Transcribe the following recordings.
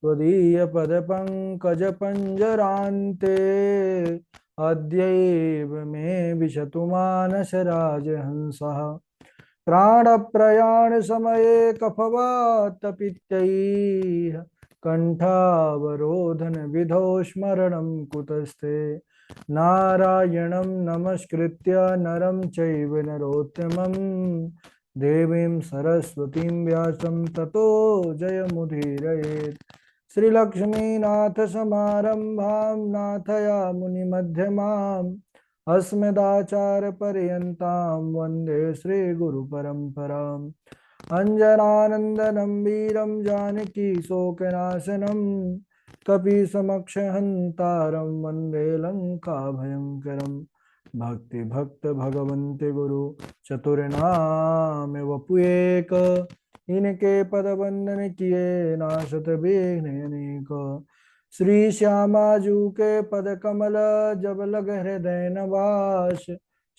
त्वदीय पदपङ्कज पंजरान्ते अद्यैव मे विशतु मानसराजहंसः प्राणप्रयाण समये कफवातपित्तैः कण्ठावरोधन विधौ स्मरणं कुतस्ते नारायणं नमस्कृत्य नरं चैव नरोत्तमं देवीं सरस्वतीं व्यासं ततो जयमुदीरयेत् श्रीलक्ष्मीनाथ समारंभां नाथयामुनिमध्यमाम् अस्मदाचार्यपर्यन्तां वन्दे श्रीगुरुपरम्पराम् अञ्जनानन्दनं वीरं जानकी शोकनाशनं कपीसमक्षहन्तारं वन्दे लङ्काभयङ्करम् भक्ति भक्त भगवन्ते गुरु चतुर्नाम वपुएक इनके पद वंदन किए नाशत विघ्न अनेक श्री श्यामाजू के पद कमल जब लग हृदय नवास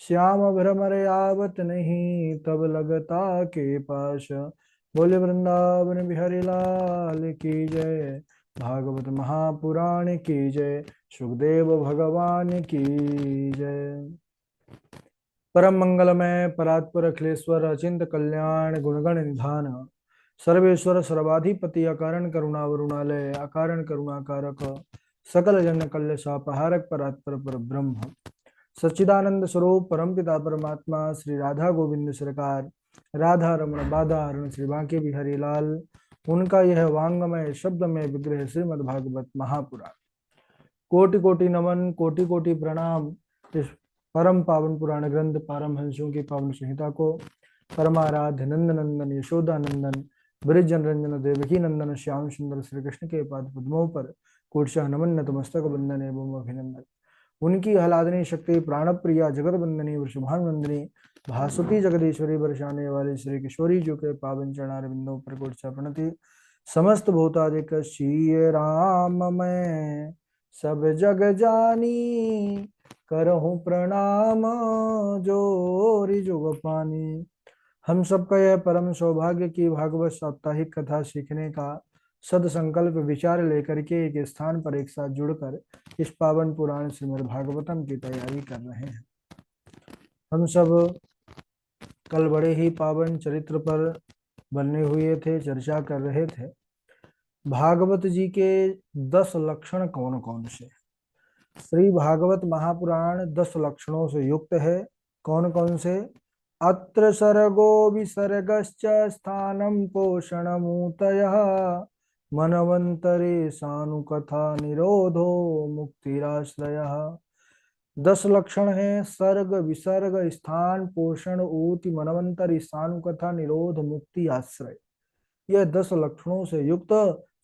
श्याम भ्रमर आवत नहीं तब लगता के पास बोले वृंदावन बिहारी लाल की जय भागवत महापुराण की जय सुखदेव भगवान की जय परम मंगलमय परात्पर अखिलेश्वर अचिंत कल्याण गुणगण निधान सर्वेश्वर सर्वाधिपति अकारण करुणा वरुणालय अकारण करुणाकारक सकल जन कल्य सापहारक परात्पर पर ब्रह्म सच्चिदानंद स्वरूप परमपिता परमात्मा श्री राधा गोविंद सरकार राधा रमण बाधा हरण श्री बांके बिहारी लाल उनका यह वांगमय शब्दमय विग्रह श्रीमद् भागवत महापुराण कोटि कोटि नमन कोटि कोटि प्रणाम। इस परम पावन पुराण ग्रंथ पारमहंसों की पावन संहिता को परमाराध्य नंद नंदन यशोदा नंदन ब्रज रंजन देवकी नंदन श्याम सुंदर श्री कृष्ण के पाद पद्मों पर कोटशः नमन नतमस्तक बंदन एवं अभिनंदन। उनकी आह्लादनी शक्ति प्राण प्रिया जगत बंदनी वृषभानंदनी भासुती जगदीश्वरी बरसाने वाली श्री किशोरी जो के पावन चरणार बिंदों पर कोटशः प्रणति। समस्त भूतादिक श्री राम मैं सब जग जानी करहूँ प्रणाम जोरी जुग पानी। हम सबका यह परम सौभाग्य की भागवत साप्ताहिक कथा सीखने का सद संकल्प विचार लेकर के एक स्थान पर एक साथ जुड़कर इस पावन पुराण श्रीमद् भागवतम की तैयारी कर रहे हैं। हम सब कल बड़े ही पावन चरित्र पर बने हुए थे, चर्चा कर रहे थे भागवत जी के 10 लक्षण कौन कौन से। श्री भागवत महापुराण 10 लक्षणों से युक्त है। कौन कौन से? अत्र सर्गो विसर्गश्च स्थानं पोषणमूतयः मनवंतरे सानुकथा निरोधो मुक्तिराश्रयः। 10 लक्षण है सर्ग विसर्ग स्थान पोषण ऊति मनवंतरी सानुकथा निरोध मुक्ति आश्रय। यह 10 लक्षणों से युक्त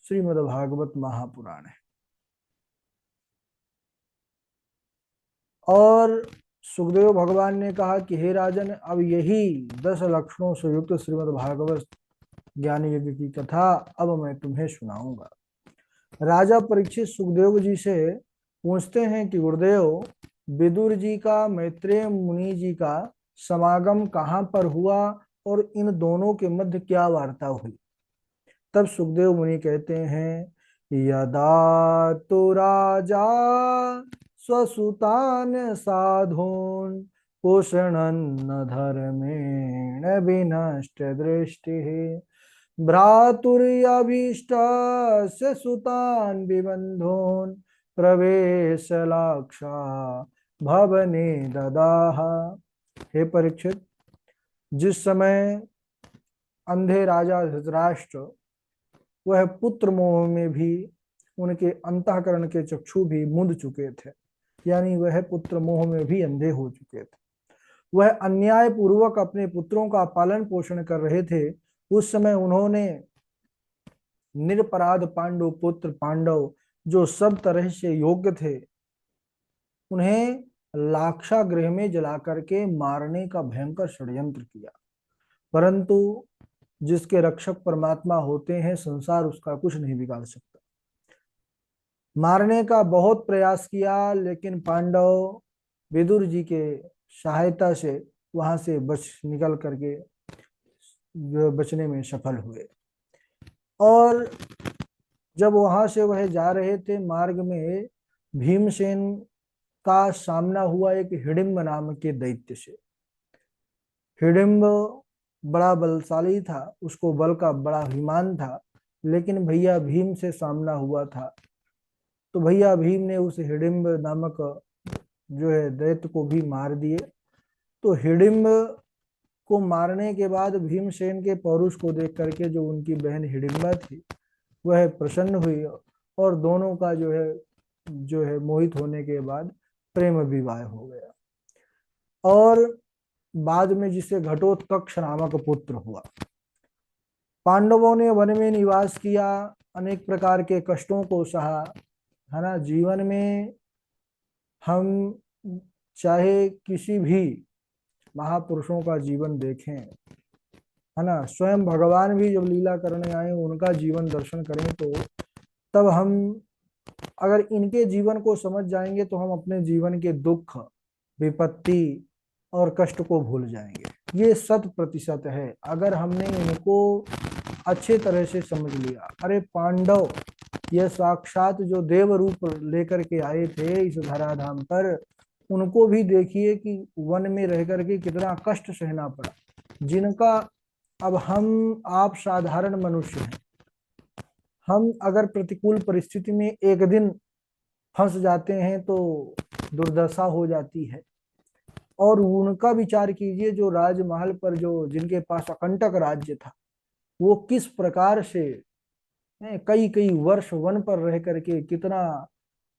श्रीमद् भागवत महापुराण है। और सुखदेव भगवान ने कहा कि हे राजन, अब यही 10 लक्षणों से युक्त श्रीमद् भागवत ज्ञान यज्ञ की कथा अब मैं तुम्हें सुनाऊंगा। राजा परीक्षित सुखदेव जी से पूछते हैं कि गुरुदेव, विदुर जी का मैत्रेय मुनि जी का समागम कहाँ पर हुआ और इन दोनों के मध्य क्या वार्ता हुई। तब सुखदेव मुनि कहते हैं, यदा तो राजा स्वसुतान साधून पोषणन्न धर्मेण विनष्ट दृष्टि भ्रातुर्यभीष्टस्य सुतान विबंधून प्रवेश लाक्षा भवने ददाह। हे परीक्षित, जिस समय अंधे राजा धृतराष्ट्र वह पुत्र मोह में भी उनके अंतःकरण के चक्षु भी मुंद चुके थे, यानी वह पुत्र मोह में भी अंधे हो चुके थे। वह अन्याय पूर्वक अपने पुत्रों का पालन पोषण कर रहे थे। उस समय उन्होंने निरपराध पांडव पुत्र पांडव जो सब तरह से योग्य थे, उन्हें लाक्षा गृह में जला करके मारने का भयंकर षड्यंत्र किया। परंतु जिसके रक्षक परमात्मा होते हैं, संसार उसका कुछ नहीं बिगाड़ सकता। मारने का बहुत प्रयास किया, लेकिन पांडव विदुर जी के सहायता से वहां से निकल करके बचने में सफल हुए। और जब वहां से वह जा रहे थे, मार्ग में भीमसेन का सामना हुआ एक हिडिंब नाम के दैत्य से। हिडिंब बड़ा बलशाली था, उसको बल का बड़ा अभिमान था, लेकिन भैया भीम से सामना हुआ था। तो भैया भीम ने उस हिडिंब नामक जो है दैत्य को भी मार दिए। तो हिडिंब को मारने के बाद भीमसेन के पौरुष को देख करके जो उनकी बहन हिडिंबा थी वह प्रसन्न हुई, और दोनों का जो है मोहित होने के बाद प्रेम विवाह हो गया। और बाद में जिसे घटोत्कच नामक पुत्र हुआ। पांडवों ने वन में निवास किया, अनेक प्रकार के कष्टों को सहा, है ना। जीवन में हम चाहे किसी भी महापुरुषों का जीवन देखें, है ना, स्वयं भगवान भी जब लीला करने आए उनका जीवन दर्शन करें, तो तब हम अगर इनके जीवन को समझ जाएंगे तो हम अपने जीवन के दुख, विपत्ति और कष्ट को भूल जाएंगे। ये 100% है अगर हमने इनको अच्छे तरह से समझ लिया। अरे पांडव ये साक्षात जो देव रूप लेकर के आए थे इस धराधाम पर, उनको भी देखिए कि वन में रह करके कितना कष्ट सहना पड़ा, जिनका अब हम आप साधारण मनुष्य हैं। हम अगर प्रतिकूल परिस्थिति में एक दिन फंस जाते हैं तो दुर्दशा हो जाती है। और उनका विचार कीजिए जो राजमहल पर जो जिनके पास अकंटक राज्य था, वो किस प्रकार से कई कई वर्ष वन पर रह करके कितना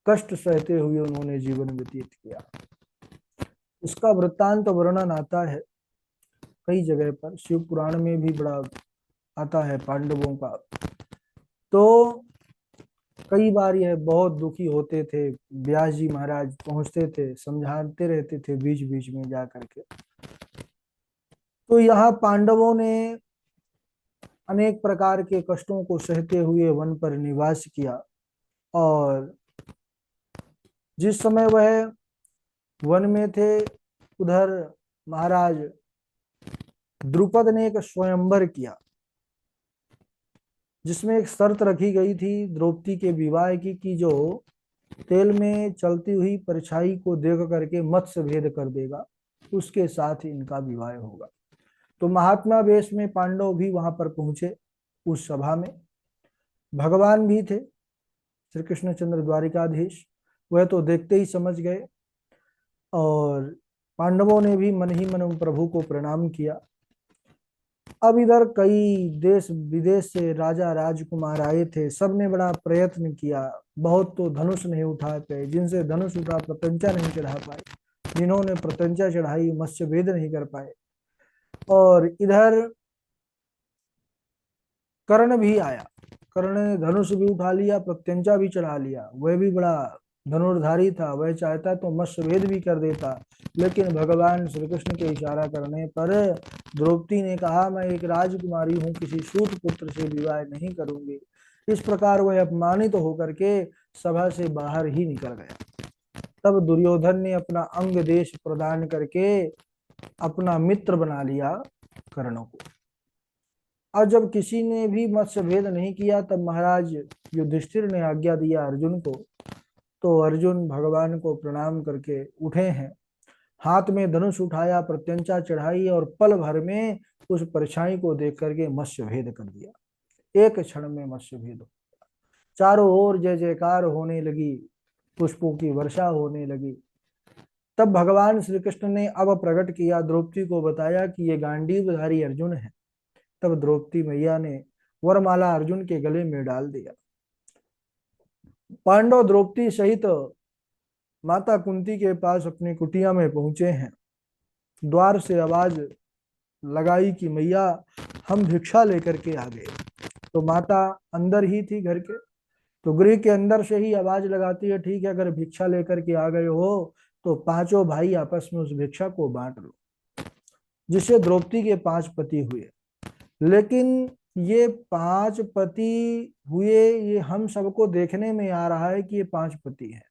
कष्ट सहते हुए उन्होंने जीवन व्यतीत किया। इसका वृत्तांत वर्णन आता है कई जगह पर, शिव पुराण में भी बड़ा आता है पांडवों का। तो कई बार यह बहुत दुखी होते थे, व्यास जी महाराज पहुंचते थे, समझाते रहते थे बीच बीच में जा करके। तो यहाँ पांडवों ने अनेक प्रकार के कष्टों को सहते हुए वन पर निवास किया। और जिस समय वह वन में थे, उधर महाराज द्रुपद ने एक स्वयंवर किया, जिसमें एक शर्त रखी गई थी द्रौपदी के विवाह की, कि जो तेल में चलती हुई परछाई को देख करके मत्स्य भेद कर देगा, उसके साथ ही इनका विवाह होगा। तो महात्मा वेश में पांडव भी वहां पर पहुंचे उस सभा में। भगवान भी थे, श्री कृष्णचंद्र द्वारिकाधीश, वह तो देखते ही समझ गए। और पांडवों ने भी मन ही मन प्रभु को प्रणाम किया। अब इधर कई देश विदेश से राजा राजकुमार आए थे, सबने बड़ा प्रयत्न किया, बहुत तो धनुष नहीं उठा पाए, जिनसे धनुष उठा प्रत्यंचा नहीं चढ़ा पाए, जिन्होंने प्रत्यंचा चढ़ाई मत्स्य भेद नहीं कर पाए। और इधर कर्ण भी आया, कर्ण ने धनुष भी उठा लिया, प्रत्यंचा भी चढ़ा लिया, वह भी बड़ा धनुर्धारी था, वह चाहता तो मत्स्य भेद भी कर देता। लेकिन भगवान श्री कृष्ण के इशारा करने पर द्रौपदी ने कहा मैं एक राजकुमारी हूँ, किसी सूत पुत्र से विवाह नहीं करूंगी। इस प्रकार वह अपमानित होकर के सभा से बाहर ही निकल गया। तब दुर्योधन ने अपना अंग देश प्रदान करके अपना मित्र बना लिया कर्ण को। और जब किसी ने भी मत्स्य भेद नहीं किया, तब महाराज युधिष्ठिर ने आज्ञा दिया अर्जुन को। तो अर्जुन भगवान को प्रणाम करके उठे हैं, हाथ में धनुष उठाया, प्रत्यंचा चढ़ाई और पल भर में उस परछाई को देख करके मत्स्य भेद कर दिया। एक क्षण में मत्स्य भेद हो गया। चारों ओर जय जयकार होने लगी, पुष्पों की वर्षा होने लगी। तब भगवान श्री कृष्ण ने अब प्रकट किया, द्रौपदी को बताया कि ये गांडीवधारी अर्जुन है। तब द्रौपदी मैया ने वरमाला अर्जुन के गले में डाल दिया। पांडव द्रौपदी सहित माता कुंती के पास अपनी कुटिया में पहुंचे हैं। द्वार से आवाज लगाई कि मैया हम भिक्षा लेकर के आ गए। तो माता अंदर ही थी घर के, तो गृह के अंदर से ही आवाज लगाती है, ठीक है अगर भिक्षा लेकर के आ गए हो तो पांचों भाई आपस में उस भिक्षा को बांट लो। जिससे द्रौपदी के 5 पति हुए। लेकिन ये 5 पति हुए, ये हम सबको देखने में आ रहा है कि ये 5 पति हैं।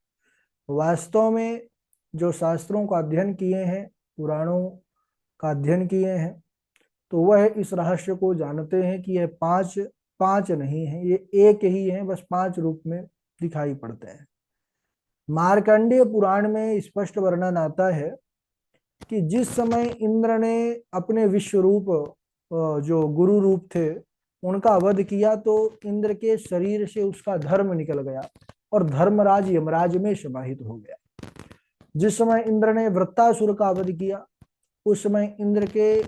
वास्तव में जो शास्त्रों का अध्ययन किए हैं, पुराणों का अध्ययन किए हैं, तो वह इस रहस्य को जानते हैं कि यह 5 5 नहीं है, ये एक ही है, बस 5 रूप में दिखाई पड़ते हैं। मार्कंडेय पुराण में स्पष्ट वर्णन आता है कि जिस समय इंद्र ने अपने विश्व रूप जो गुरु रूप थे उनका वध किया तो इंद्र के शरीर से उसका धर्म निकल गया और धर्मराज यमराज में समाहित हो गया। जिस समय इंद्र ने वृत्तासुर का वध किया उस समय इंद्र के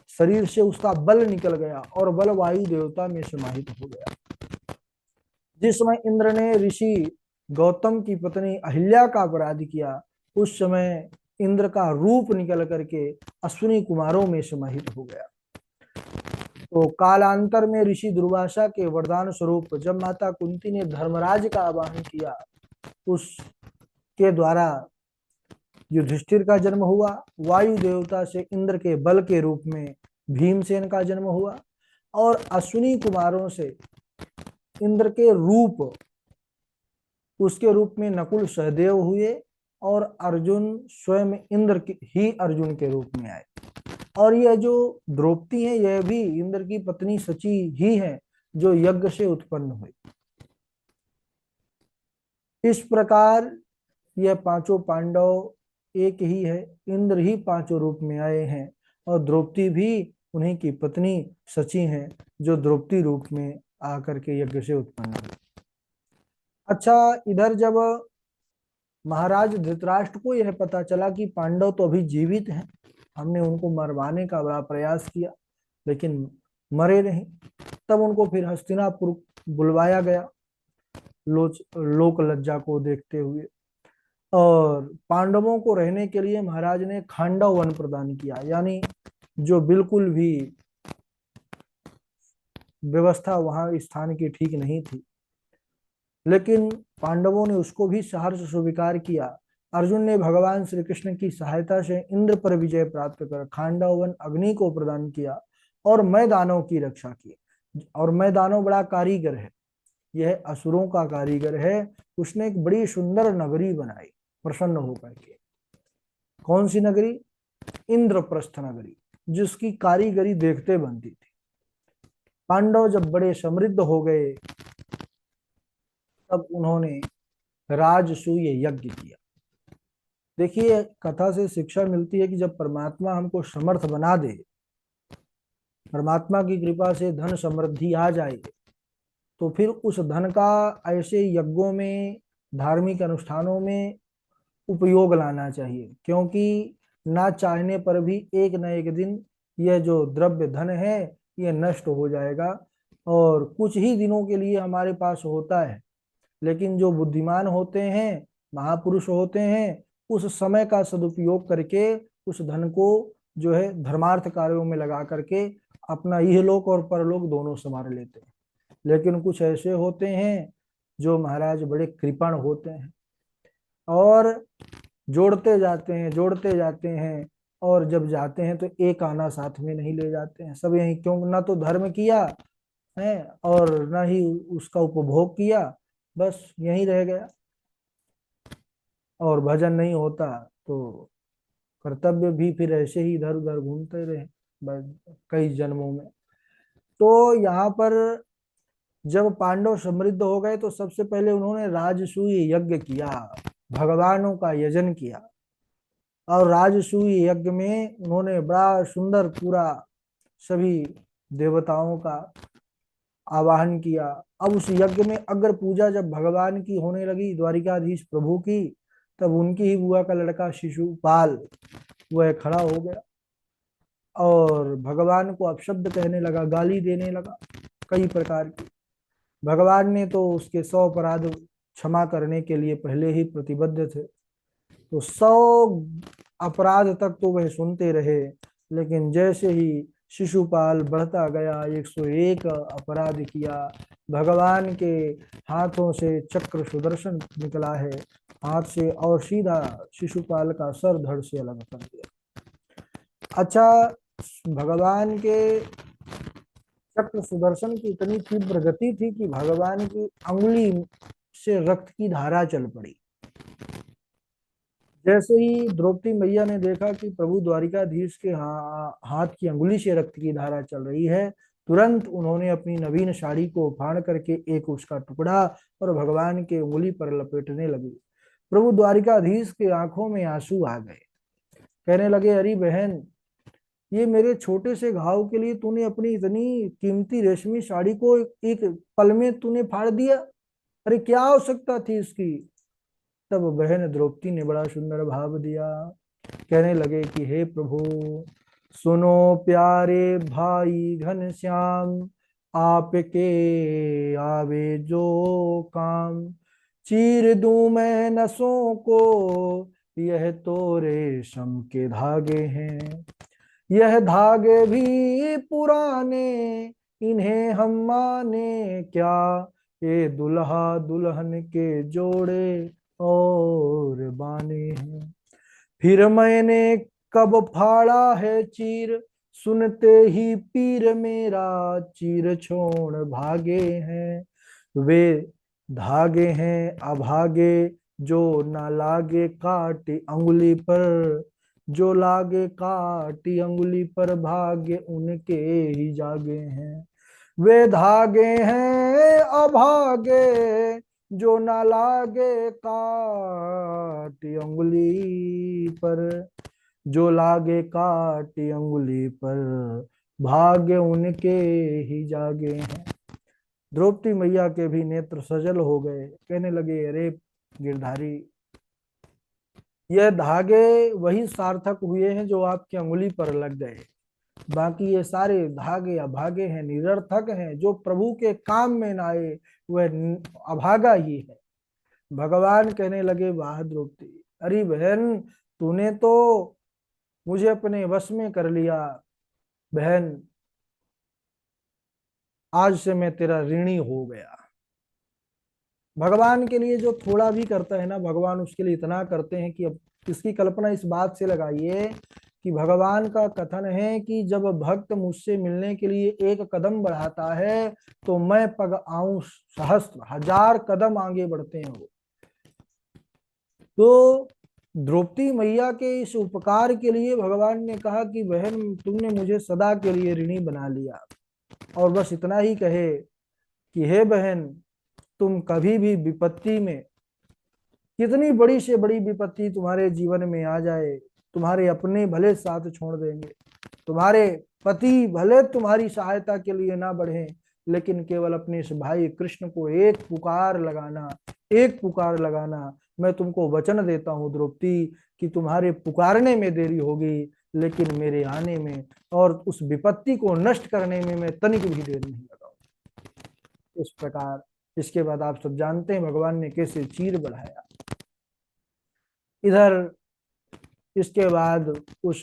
शरीर से उसका बल निकल गया और बल वायु देवता में समाहित हो गया। जिस समय इंद्र ने ऋषि गौतम की पत्नी अहिल्या का अपराध किया उस समय इंद्र का रूप निकल करके अश्विनी कुमारों में समाहित हो गया। तो कालांतर में ऋषि दुर्वासा के वरदान स्वरूप जब माता कुंती ने धर्मराज का आवाहन किया उसके द्वारा युधिष्ठिर का जन्म हुआ। वायु देवता से इंद्र के बल के रूप में भीमसेन का जन्म हुआ और अश्विनी कुमारों से इंद्र के रूप उसके रूप में नकुल सहदेव हुए और अर्जुन स्वयं इंद्र ही अर्जुन के रूप में आए। और यह जो द्रौपदी है यह भी इंद्र की पत्नी सची ही है जो यज्ञ से उत्पन्न हुई। इस प्रकार यह पांचों पांडव एक ही है, इंद्र ही पांचों रूप में आए हैं और द्रौपदी भी उन्हीं की पत्नी सची हैं जो द्रौपदी रूप में आकर के यज्ञ से उत्पन्न हुई। अच्छा, इधर जब महाराज धृतराष्ट्र को यह पता चला कि पांडव तो अभी जीवित हैं, हमने उनको मरवाने का बड़ा प्रयास किया लेकिन मरे नहीं, तब उनको फिर हस्तिनापुर बुलवाया गया लोक लज्जा को देखते हुए और पांडवों को रहने के लिए महाराज ने खांडव वन प्रदान किया, यानी जो बिल्कुल भी व्यवस्था वहां स्थान की ठीक नहीं थी, लेकिन पांडवों ने उसको भी सहर्ष स्वीकार किया। अर्जुन ने भगवान श्री कृष्ण की सहायता से इंद्र पर विजय प्राप्त कर खांडव वन अग्नि को प्रदान किया और मैदानों की रक्षा की। और मैदानों बड़ा कारीगर है, यह असुरों का कारीगर है। उसने एक बड़ी सुंदर नगरी बनाई प्रसन्न होकर के। कौन सी नगरी? इंद्रप्रस्थ नगरी, जिसकी कारीगरी देखते बनती थी। पांडव जब बड़े समृद्ध हो गए तब उन्होंने राजसूय यज्ञ किया। देखिए, कथा से शिक्षा मिलती है कि जब परमात्मा हमको समर्थ बना दे, परमात्मा की कृपा से धन समृद्धि आ जाए, तो फिर उस धन का ऐसे यज्ञों में धार्मिक अनुष्ठानों में उपयोग लाना चाहिए, क्योंकि ना चाहने पर भी एक न एक दिन यह जो द्रव्य धन है यह नष्ट हो जाएगा और कुछ ही दिनों के लिए हमारे पास होता है। लेकिन जो बुद्धिमान होते हैं, महापुरुष होते हैं, उस समय का सदुपयोग करके उस धन को जो है धर्मार्थ कार्यों में लगा करके अपना इहलोक और परलोक दोनों संवार लेते हैं। लेकिन कुछ ऐसे होते हैं जो महाराज बड़े कृपण होते हैं और जोड़ते जाते हैं और जब जाते हैं तो एक आना साथ में नहीं ले जाते हैं। सब यही क्यों, ना तो धर्म किया है और ना ही उसका उपभोग किया, बस यहीं रह गया और भजन नहीं होता तो कर्तव्य भी फिर ऐसे ही इधर उधर घूमते रहे कई जन्मों में। तो यहाँ पर जब पांडव समृद्ध हो गए तो सबसे पहले उन्होंने राजसूय यज्ञ किया, भगवानों का यजन किया और राजसूय यज्ञ में उन्होंने बड़ा सुंदर पूरा सभी देवताओं का आवाहन किया। अब उस यज्ञ में अग्र पूजा जब भगवान की होने लगी, द्वारिकाधीश प्रभु की, तब उनकी ही बुआ का लड़का शिशुपाल वह खड़ा हो गया और भगवान को अपशब्द कहने लगा, गाली देने लगा कई प्रकार की। भगवान ने तो उसके 100 अपराध क्षमा करने के लिए पहले ही प्रतिबद्ध थे, तो 100 अपराध तक तो वह सुनते रहे। लेकिन जैसे ही शिशुपाल बढ़ता गया, 101 अपराध किया, भगवान के हाथों से चक्र सुदर्शन निकला है हाथ से और सीधा शिशुपाल का सर धड़ से अलग कर दिया। अच्छा, भगवान के चक्र सुदर्शन की इतनी तीव्र गति थी कि भगवान की अंगुली से रक्त की धारा चल पड़ी। जैसे ही द्रौपदी मैया ने देखा कि प्रभु द्वारिकाधीश के हाथ की अंगुली से रक्त की धारा चल रही है, तुरंत उन्होंने अपनी नवीन साड़ी को फाड़ करके एक उसका टुकड़ा और भगवान के उंगली पर लपेटने लगी। प्रभु द्वारिकाधीश के आंखों में आंसू आ गए। कहने लगे, अरे बहन, ये मेरे छोटे से घाव के लिए तूने अपनी इतनी कीमती रेशमी साड़ी को एक पल में तूने फाड़ दिया। अरे क्या आवश्यकता थी इसकी। तब बहन द्रौपदी ने बड़ा सुंदर भाव दिया। कहने लगे कि हे प्रभु, सुनो प्यारे भाई घनश्याम, आपके आवे जो काम, चीर दूं मैं नसों को, यह तो रेशम के धागे हैं। यह धागे भी पुराने, इन्हें हम माने क्या, ये दुल्हा दुल्हन के जोड़े और बाने हैं। फिर मैंने कब फाड़ा है चीर, सुनते ही पीर मेरा चीर छोड़ भागे हैं। वे धागे हैं अभागे, जो ना लागे काटी अंगुली पर, जो लागे काटी अंगुली पर भाग्य उनके ही जागे हैं। वे धागे हैं अभागे, जो ना लागे काटी अंगुली पर, जो लागे काटी अंगुली पर, भाग्य उनके ही जागे हैं। द्रौपदी मैया के भी नेत्र सजल हो गए। कहने लगे, अरे गिरधारी, यह धागे वही सार्थक हुए हैं जो आपकी अंगुली पर लग गए। बाकी ये सारे धागे अभागे हैं, निरर्थक हैं। जो प्रभु के काम में ना आए वह अभागा ही है। भगवान कहने लगे, वाह द्रौपदी, अरे बहन, तूने तो मुझे अपने वश में कर लिया। बहन, आज से मैं तेरा ऋणी हो गया। भगवान के लिए जो थोड़ा भी करता है ना, भगवान उसके लिए इतना करते हैं कि अब इसकी कल्पना इस बात से लगाइए कि भगवान का कथन है कि जब भक्त मुझसे मिलने के लिए एक कदम बढ़ाता है तो मैं पग आऊं सहस्त्र, हजार कदम आगे बढ़ते हैं वो। तो द्रौपदी मैया के इस उपकार के लिए भगवान ने कहा कि बहन, तुमने मुझे सदा के लिए ऋणी बना लिया। और बस इतना ही कहे कि हे बहन, तुम कभी भी विपत्ति में, कितनी बड़ी से बड़ी विपत्ति तुम्हारे जीवन में आ जाए, तुम्हारे अपने भले साथ छोड़ देंगे, तुम्हारे पति भले तुम्हारी सहायता के लिए ना बढ़े, लेकिन केवल अपने इस भाई कृष्ण को एक पुकार लगाना, एक पुकार लगाना। मैं तुमको वचन देता हूँ द्रौपदी कि तुम्हारे पुकारने में देरी होगी, लेकिन मेरे आने में और उस विपत्ति को नष्ट करने में मैं तनिक भी देर नहीं लगाऊंगा। इस प्रकार इसके बाद आप सब जानते हैं भगवान ने कैसे चीर बढ़ाया। इधर इसके बाद उस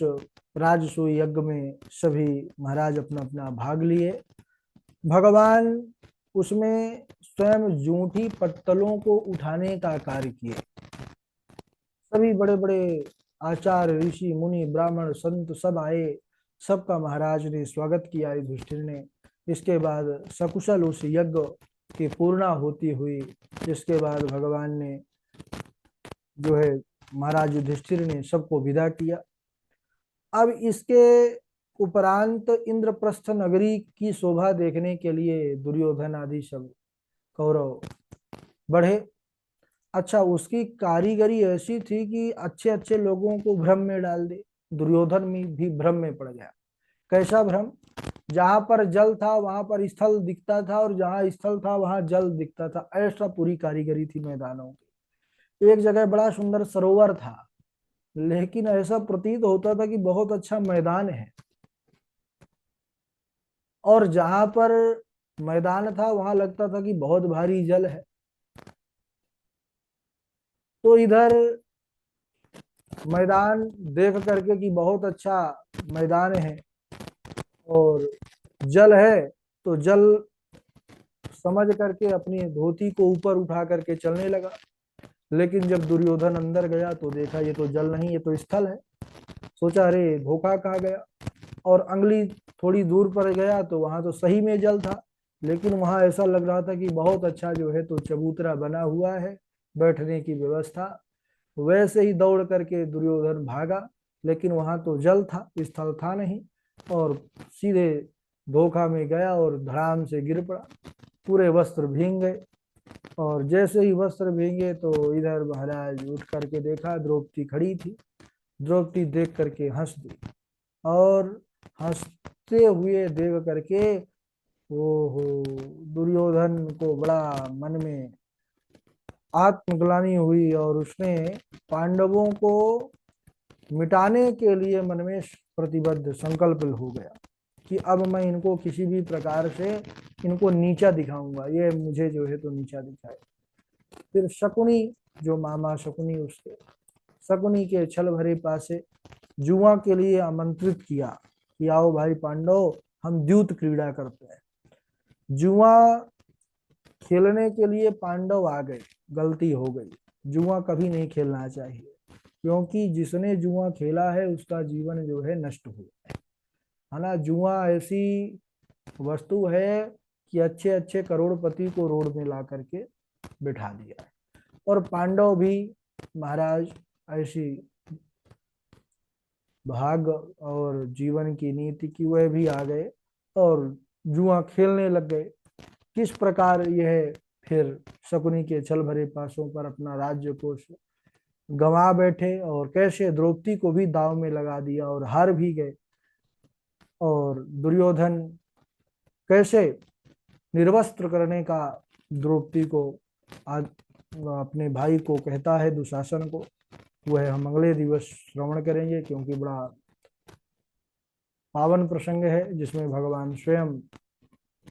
राजसूय यज्ञ में सभी महाराज अपना अपना भाग लिए। भगवान उसमें स्वयं जूठी पत्तलों को उठाने का कार्य किए। सभी बड़े बड़े आचार्य ऋषि मुनि ब्राह्मण संत सब आए। सबका महाराज ने स्वागत किया युधिष्ठिर ने। इसके बाद सकुशल उस यज्ञ की पूर्णा होती हुई। इसके बाद भगवान ने जो है महाराज युधिष्ठिर ने सबको विदा किया। अब इसके उपरांत इंद्रप्रस्थ नगरी की शोभा देखने के लिए दुर्योधन आदि सब कौरव बढ़े। अच्छा, उसकी कारीगरी ऐसी थी कि अच्छे अच्छे लोगों को भ्रम में डाल दे। दुर्योधन में भी भ्रम में पड़ गया। कैसा भ्रम? जहां पर जल था वहां पर स्थल दिखता था, और जहां स्थल था वहां जल दिखता था। ऐसा पूरी कारीगरी थी मैदानों की। एक जगह बड़ा सुंदर सरोवर था, लेकिन ऐसा प्रतीत होता था कि बहुत अच्छा मैदान है, और जहां पर मैदान था वहां लगता था कि बहुत भारी जल है। तो इधर मैदान देख करके कि बहुत अच्छा मैदान है और जल है, तो जल समझ करके अपनी धोती को ऊपर उठा करके चलने लगा। लेकिन जब दुर्योधन अंदर गया तो देखा ये तो जल नहीं, ये तो स्थल है। सोचा अरे धोखा खा गया। और अंगली थोड़ी दूर पर गया तो वहां तो सही में जल था, लेकिन वहां ऐसा लग रहा था कि बहुत अच्छा जो है तो चबूतरा बना हुआ है, बैठने की व्यवस्था। वैसे ही दौड़ करके दुर्योधन भागा, लेकिन वहां तो जल था, स्थल था नहीं। और सीधे धोखा में गया और धड़ाम से गिर पड़ा, पूरे वस्त्र भीग गए। और जैसे ही वस्त्र भीगे तो इधर महाराज उठ करके देखा, द्रौपदी खड़ी थी। द्रौपदी देख करके हंस दी, और हंसते हुए देख करके ओहो, दुर्योधन को बड़ा मन में आत्मग्लानि हुई, और उसने पांडवों को मिटाने के लिए मन में प्रतिबद्ध संकल्प हो गया कि अब मैं इनको किसी भी प्रकार से इनको नीचा दिखाऊंगा, ये मुझे जो है तो नीचा दिखाए। फिर शकुनी, जो मामा शकुनी, उसके शकुनी के छल भरे पासे जुआ के लिए आमंत्रित किया कि आओ भाई पांडव, हम द्यूत क्रीड़ा करते हैं। जुआ खेलने के लिए पांडव आ गए, गलती हो गई। जुआ कभी नहीं खेलना चाहिए, क्योंकि जिसने जुआ खेला है उसका जीवन जो है नष्ट हुआ है ना। जुआ ऐसी वस्तु है कि अच्छे अच्छे करोड़पति को रोड में ला करके बिठा दिया है। और पांडव भी महाराज ऐसी भाग और जीवन की नीति की वह भी आ गए और जुआ खेलने लग गए। किस प्रकार यह फिर शकुनी के छल भरे पासों पर अपना राज्य को गंवा बैठे, और कैसे द्रौपदी को भी दाव में लगा दिया और हार भी गए। और दुर्योधन कैसे निर्वस्त्र करने का द्रौपदी को अपने भाई को कहता है, दुशासन को, वह हम अगले दिवस श्रवण करेंगे, क्योंकि बड़ा पावन प्रसंग है जिसमें भगवान स्वयं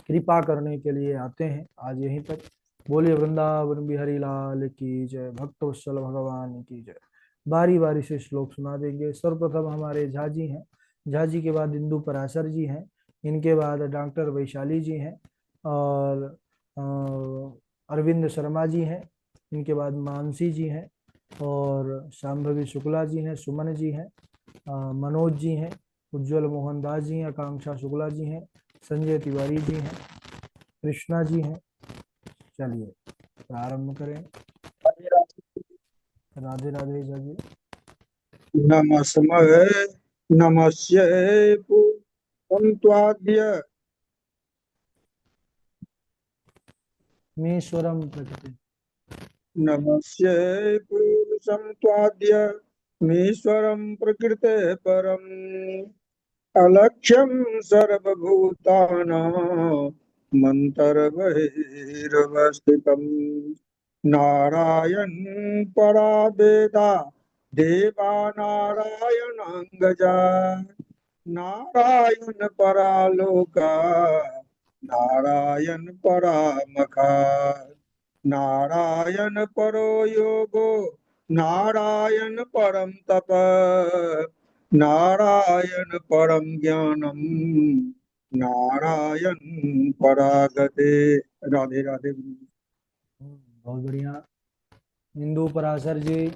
कृपा करने के लिए आते हैं। आज यहीं तक। बोलिए वृंदावन बिहारी लाल की जय, भक्तवत्सल भगवान की जय। बारी बारी से श्लोक सुना देंगे। सर्वप्रथम हमारे झा जी हैं, झा जी के बाद इंदु पराशर जी हैं, इनके बाद डॉक्टर वैशाली जी हैं, और अरविंद शर्मा जी हैं, इनके बाद मानसी जी हैं, और शाम्भवी शुक्ला जी हैं, सुमन जी हैं, मनोज जी हैं, उज्जवल मोहन दास जी हैं, आकांक्षा शुक्ला जी हैं, संजय तिवारी जी हैं, कृष्णा जी हैं। चलिए प्रारंभ करें। राधे राधे जी। नमस्महे नमस्ये पुंत्वाद्य मीश्वरम प्रकृति। नमस्ये पुरुषं त्वाद्य मीश्वरं प्रकृते परम् अलक्ष्यं सर्वभूतानां मन्तर्बहिरवस्थितं नारायण परा वेदा देवा नारायणाङ्गजा नारायण परालोका नारायण परामखा नारायण परो योगो नारायण परम तप नारायण परम ज्ञानम नारायण परागते। राधे राधे। बहुत बढ़िया। इंदु पराशर जी।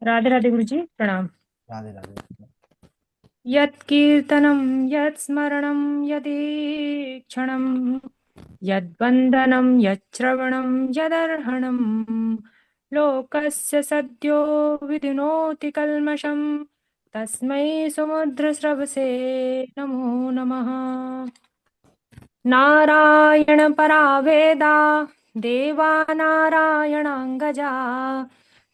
राधे राधे गुरु जी, प्रणाम। राधे राधे। यत्कीर्तनं यत्स्मरणं यदीक्षणं यद्वन्दनं यच्छ्रवणं यदर्हणं लोकस्य सद्यो विधिनोति कल्मषं तस्मै समुद्रस्रवसे नमो नमः। नारायण परा वेदा देवा नारायणाङ्गजा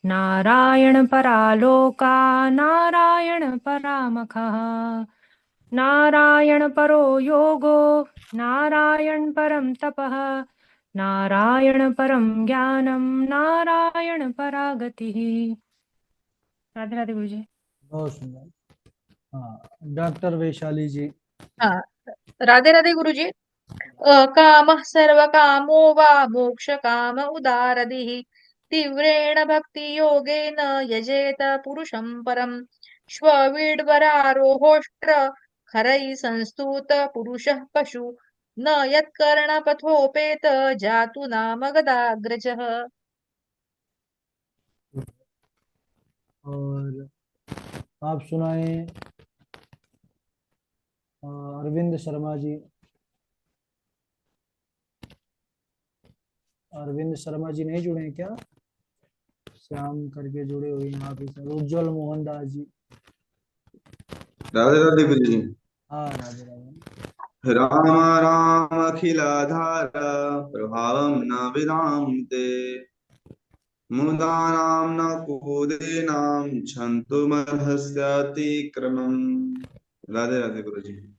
नारायण परालोका नारायण परामखः नारायण परो योगो नारायण परम तपः नारायण परम ज्ञानम नारायण परा गतिः। राधे राधे गुरु जी। बहुत सुंदर। हाँ, डॉक्टर वैशाली जी। हाँ, राधे राधे गुरु जी। कामः सर्वकामो वा मोक्षकाम उदारदिः तीव्रेण भक्तियोगेन यजेत पुरुषं परम् श्ववीड्वरारोहोष्ट्र खरैः संस्तूत पुरुषः पशु न यत्कर्णपथोपेत जातु नाम गदाग्रजः। और आप सुनाए अरविंद शर्मा जी। अरविंद शर्मा जी नहीं जुड़े हैं क्या? श्याम करके जुड़े हुए हैं आप। उज्जवल मोहन दास जी। राधे राधे गुरु जी। हाँ राधे राधे। राम राम अखिलाधार प्रभावं न विदां मुदा नाम्ना कूदेनां क्षन्तुमर्हस्यतिक्रमम्। राधे राधे गुरु जी।